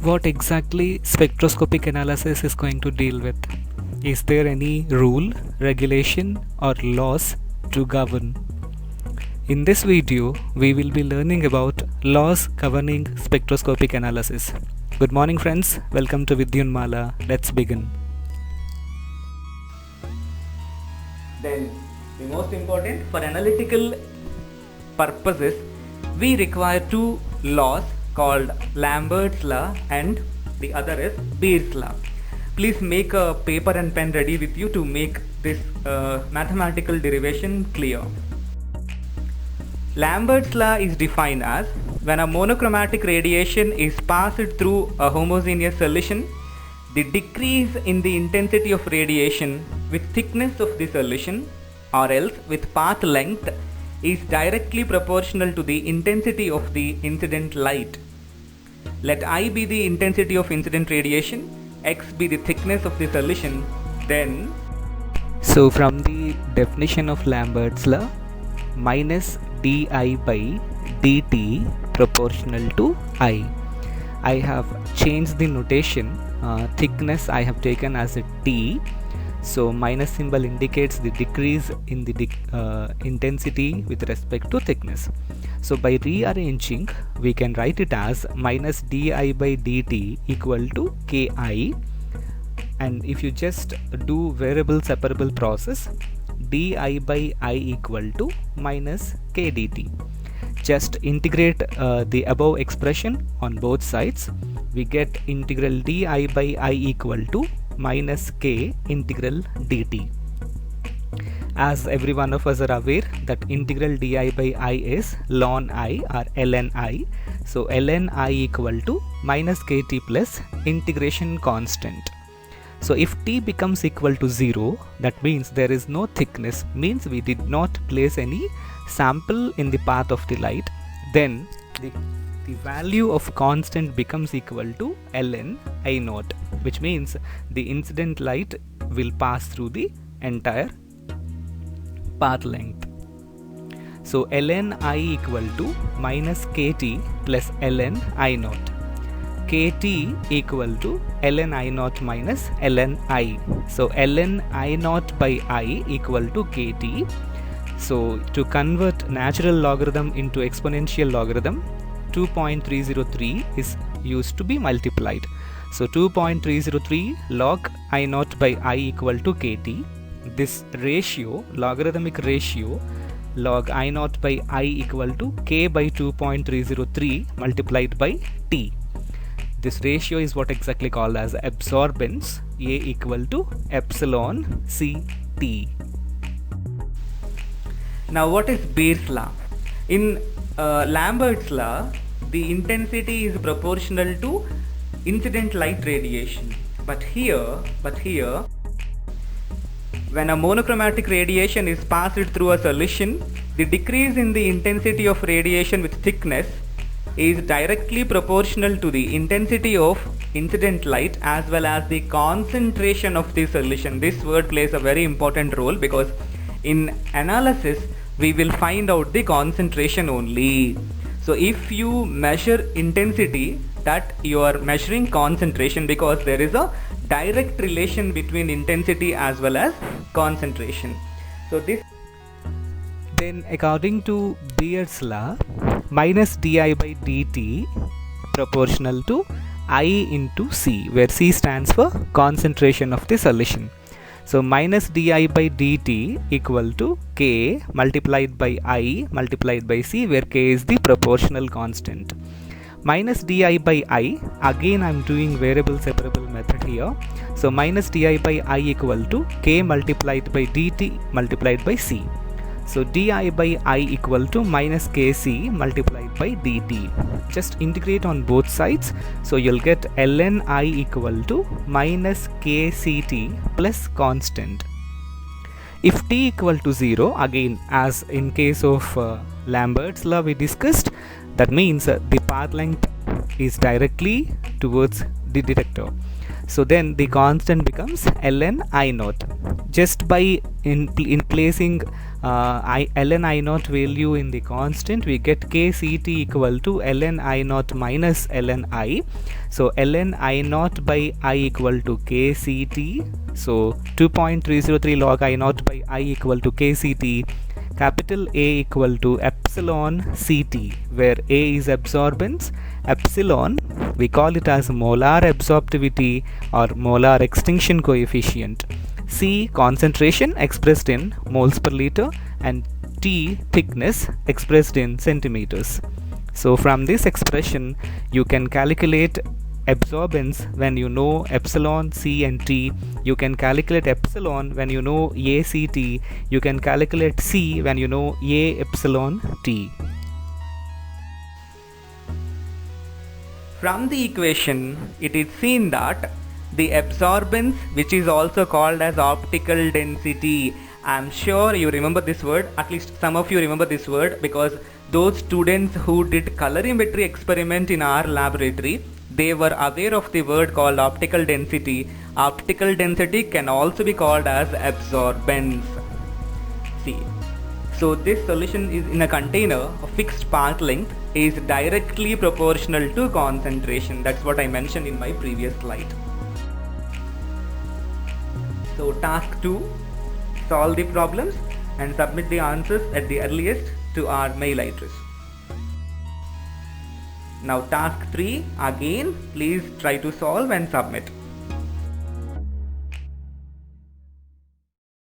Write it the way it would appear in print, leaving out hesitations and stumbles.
what exactly spectroscopic analysis is going to deal with. Is there any rule, regulation, or laws to govern? In this video, we will be learning about laws governing spectroscopic analysis. Good morning, friends. Welcome to Vidyunmala. Let's begin. Then, the most important, for analytical purposes, we require two laws called Lambert's law and the other is Beer's law. Please make a paper and pen ready with you to make this mathematical derivation clear. Lambert's law is defined as when a monochromatic radiation is passed through a homogeneous solution, the decrease in the intensity of radiation with thickness of the solution or else with path length is directly proportional to the intensity of the incident light. Let I be the intensity of incident radiation, x be the thickness of the solution, then... So from the definition of Lambert's law, minus di by dt proportional to I. I have changed the notation. Thickness I have taken as a t. So minus symbol indicates the decrease in the intensity with respect to thickness. So by rearranging, we can write it as minus di by dt equal to ki, and if you just do variable separable process, di by I equal to minus k dt. Just integrate the above expression on both sides. We get integral di by I equal to minus k integral dt. As every one of us are aware that integral di by I is ln I or ln I. So ln I equal to minus kt plus integration constant. So if t becomes equal to 0, that means there is no thickness, means we did not place any sample in the path of the light. Then the value of constant becomes equal to ln I naught, which means the incident light will pass through the entire path length. So ln I equal to minus kt plus ln I naught. Kt equal to ln I naught minus ln I. So ln I naught by I equal to kt. So to convert natural logarithm into exponential logarithm, 2.303 is used to be multiplied. So 2.303 log I naught by I equal to kt. This ratio, logarithmic ratio, log I naught by I equal to k by 2.303 multiplied by t. This ratio is what exactly called as absorbance, A equal to epsilon ct. Now what is Beer's law? In Lambert's law, the intensity is proportional to incident light radiation. But here, when a monochromatic radiation is passed through a solution, the decrease in the intensity of radiation with thickness is directly proportional to the intensity of incident light as well as the concentration of the solution. This word plays a very important role because in analysis we will find out the concentration only. So if you measure intensity, that you are measuring concentration because there is a direct relation between intensity as well as concentration. So this, then according to Beer's law, minus di by dt proportional to I into C, where C stands for concentration of the solution. So minus di by dt equal to k multiplied by I multiplied by C, where k is the proportional constant. Minus di by I, again I am doing variable separable method here. So minus di by I equal to k multiplied by dt multiplied by C. So di by I equal to minus kc multiplied by dt. Just integrate on both sides. So you'll get ln I equal to minus kct plus constant. If t equal to 0, again as in case of Lambert's law we discussed, that means the path length is directly towards the detector. So then the constant becomes ln I naught. Just by in placing ln I naught value in the constant, we get kCt equal to ln I naught minus ln I. So ln I naught by I equal to kCt. So 2.303 log I naught by I equal to kCt. Capital A equal to epsilon Ct, where A is absorbance, epsilon we call it as molar absorptivity or molar extinction coefficient, C concentration expressed in moles per liter, and T thickness expressed in centimeters. So from this expression you can calculate absorbance when you know epsilon, C and T. You can calculate epsilon when you know ACT. You can calculate C when you know A epsilon T. From the equation, it is seen that the absorbance, which is also called as optical density, I'm sure you remember this word, at least some of you remember this word, because those students who did colorimetry experiment in our laboratory, they were aware of the word called optical density. Optical density can also be called as absorbance. See, so this solution is in a container of fixed path length is directly proportional to concentration. That's what I mentioned in my previous slide. So task 2, solve the problems and submit the answers at the earliest to our mail address. Now task 3, again please try to solve and submit.